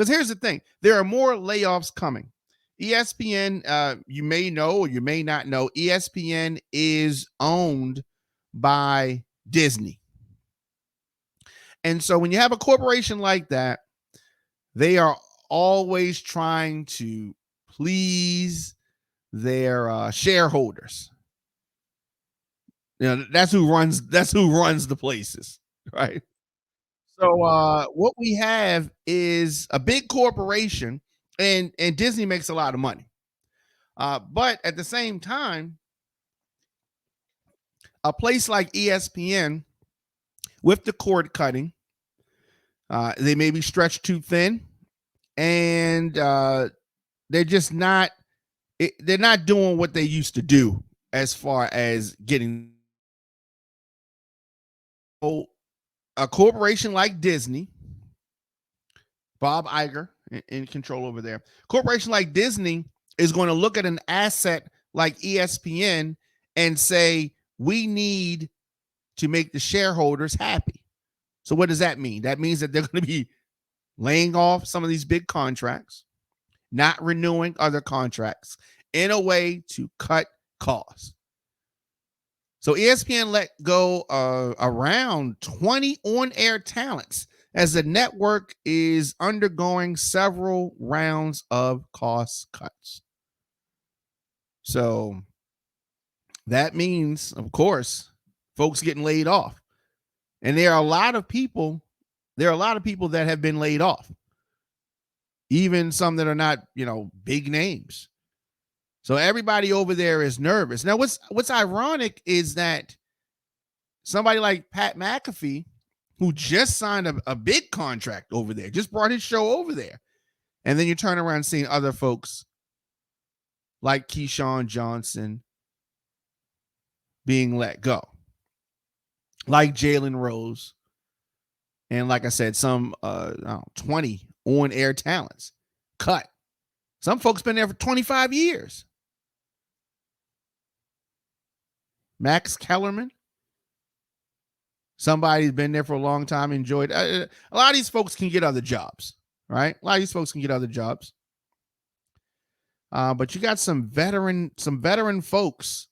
Because here's the thing, there are more layoffs coming. ESPN, you may know or you may not know, ESPN is owned by Disney. And so when you have a corporation like that, they are always trying to please their shareholders. That's who runs the places, right? So what we have is a big corporation, and Disney makes a lot of money. But at the same time, a place like ESPN, with the cord cutting, they may be stretched too thin, and they're just not. They're not doing what they used to do as far as getting. A corporation like Disney, Bob Iger in control over there. Corporation like Disney is going to look at an asset like ESPN and say, we need to make the shareholders happy. So what does that mean? That means that they're going to be laying off some of these big contracts, not renewing other contracts in a way to cut costs. So ESPN let go around 20 on-air talents as the network is undergoing several rounds of cost cuts. So that means, of course, folks getting laid off. And there are a lot of people that have been laid off. Even some that are not, big names. So everybody over there is nervous. Now, what's ironic is that somebody like Pat McAfee, who just signed a big contract over there, just brought his show over there. And then you turn around seeing other folks like Keyshawn Johnson being let go, like Jalen Rose. And like I said, some 20 on-air talents cut. Some folks been there for 25 years. Max Kellerman, somebody's been there for a long time, enjoyed. A lot of these folks can get other jobs, right? A lot of these folks can get other jobs. But you got some veteran folks,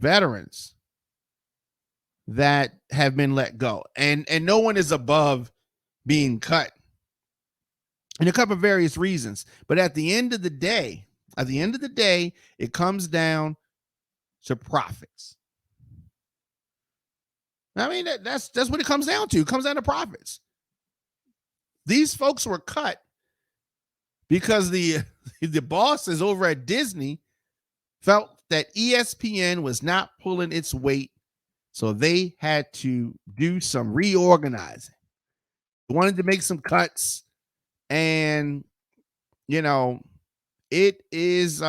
veterans that have been let go, and no one is above being cut, and a couple of various reasons. But at the end of the day, it comes down to profits. I mean, that's what it comes down to. It comes down to profits. These folks were cut because the bosses over at Disney felt that ESPN was not pulling its weight, so they had to do some reorganizing. They wanted to make some cuts, and it is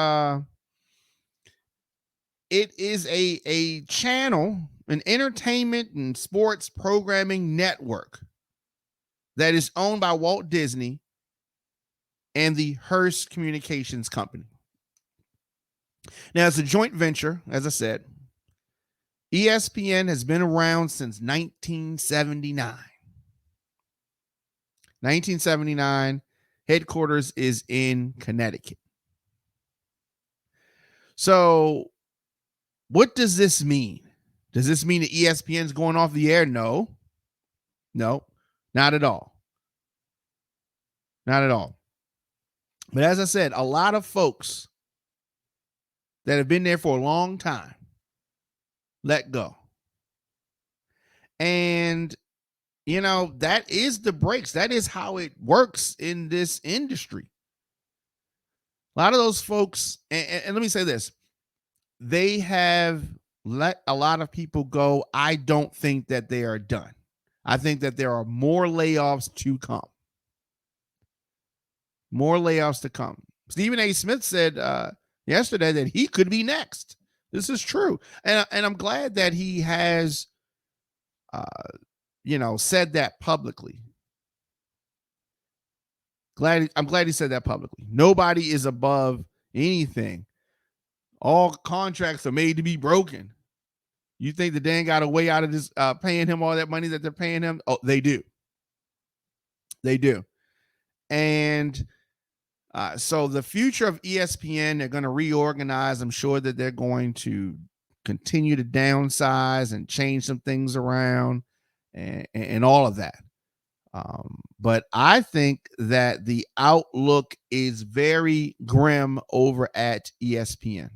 a channel, an entertainment and sports programming network that is owned by Walt Disney and the Hearst Communications Company. Now, it's a joint venture, as I said. ESPN has been around since 1979. 1979, headquarters is in Connecticut. So, what does this mean? Does this mean that ESPN's going off the air? No, not at all. Not at all. But as I said, a lot of folks that have been there for a long time let go. And, that is the breaks. That is how it works in this industry. A lot of those folks, and let me say this, they have let a lot of people go. I don't think that they are done. I think that there are more layoffs to come. More layoffs to come. Stephen A. Smith said yesterday that he could be next. This is true. And I'm glad that he has, said that publicly. I'm glad he said that publicly. Nobody is above anything. All contracts are made to be broken. You think the Dan got a way out of this, paying him all that money that they're paying him? Oh, they do. They do. And so the future of ESPN, they're going to reorganize. I'm sure that they're going to continue to downsize and change some things around and all of that. But I think that the outlook is very grim over at ESPN.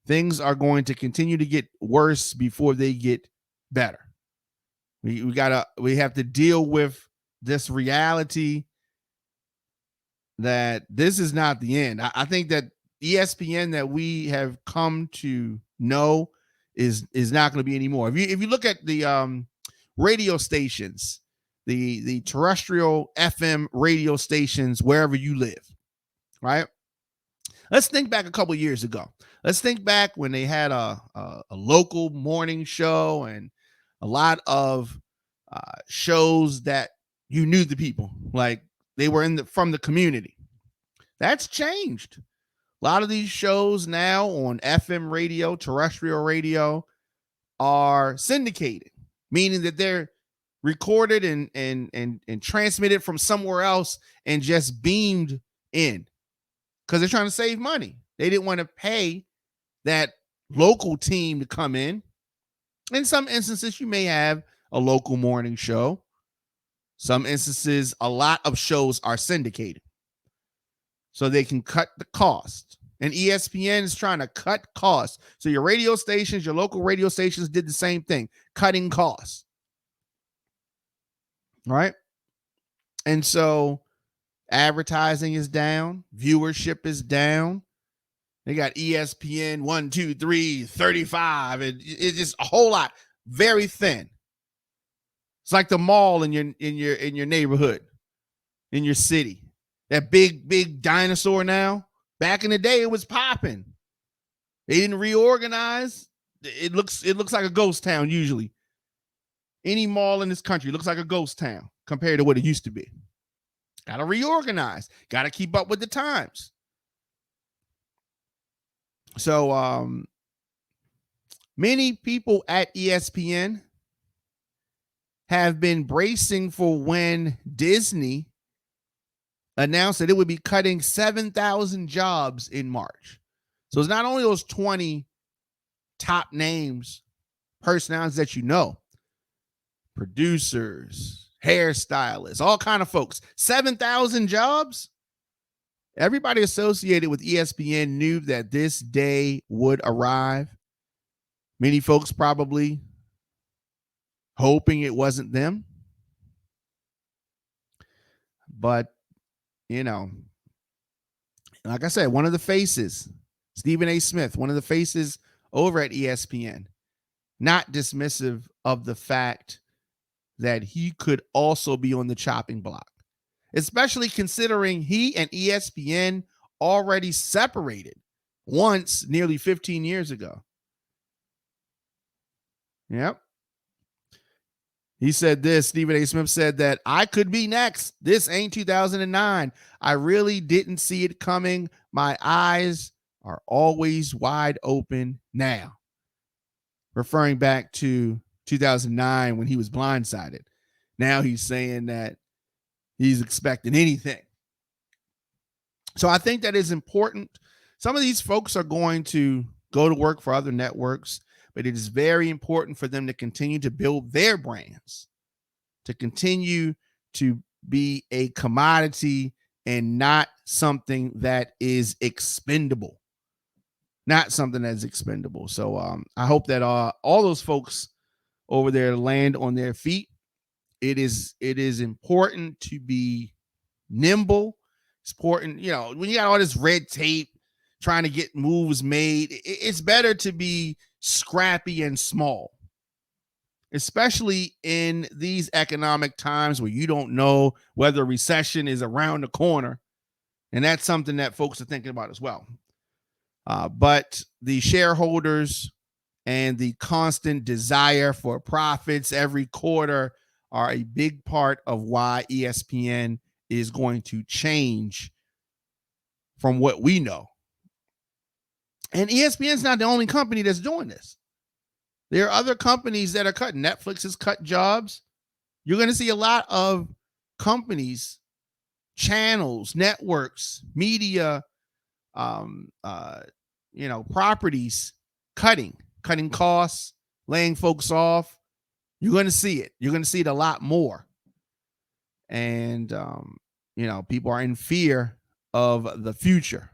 Things are going to continue to get worse before they get better. We have to deal with this reality that this is not the end. I think that ESPN that we have come to know is not going to be anymore. If you look at the radio stations, the terrestrial FM radio stations wherever you live, right? Let's think back a couple years ago. Let's think back when they had a local morning show and a lot of shows that you knew the people, like they were from the community. That's changed. A lot of these shows now on FM radio, terrestrial radio, are syndicated, meaning that they're recorded and transmitted from somewhere else and just beamed in because they're trying to save money. They didn't want to pay that local team to come in. In some instances, you may have a local morning show. Some instances, a lot of shows are syndicated so they can cut the cost. And ESPN is trying to cut costs. So your radio stations, your local radio stations did the same thing, cutting costs. Right? And so advertising is down, viewership is down. They got ESPN 1, 2, 3, 35. It's just a whole lot, very thin. It's like the mall in your neighborhood, in your city. That big dinosaur now. Back in the day, it was popping. They didn't reorganize. It looks like a ghost town usually. Any mall in this country looks like a ghost town compared to what it used to be. Got to reorganize. Got to keep up with the times. So many people at ESPN have been bracing for when Disney announced that it would be cutting 7,000 jobs in March. So it's not only those 20 top names, personalities that you know, producers, hairstylists, all kind of folks, 7,000 jobs. Everybody associated with ESPN knew that this day would arrive. Many folks probably hoping it wasn't them. But, you know, like I said, one of the faces, Stephen A. Smith, one of the faces over at ESPN, not dismissive of the fact that he could also be on the chopping block, especially considering he and ESPN already separated once nearly 15 years ago. Yep. He said this, Stephen A. Smith said that I could be next. This ain't 2009. I really didn't see it coming. My eyes are always wide open now. Referring back to 2009 when he was blindsided. Now he's saying that he's expecting anything. So I think that is important. Some of these folks are going to go to work for other networks, but it is very important for them to continue to build their brands, to continue to be a commodity and not something that is expendable. Not something that's expendable. So I hope that all those folks over there land on their feet. It is important to be nimble. It's important, you know, when you got all this red tape trying to get moves made, it's better to be scrappy and small, especially in these economic times where you don't know whether recession is around the corner. And that's something that folks are thinking about as well. But the shareholders and the constant desire for profits every quarter are a big part of why ESPN is going to change from what we know. And ESPN is not the only company that's doing this. There are other companies that are cutting. Netflix has cut jobs. You're going to see a lot of companies channels, networks, media, properties cutting costs, laying folks off. You're going to see it. You're going to see it a lot more. And, people are in fear of the future.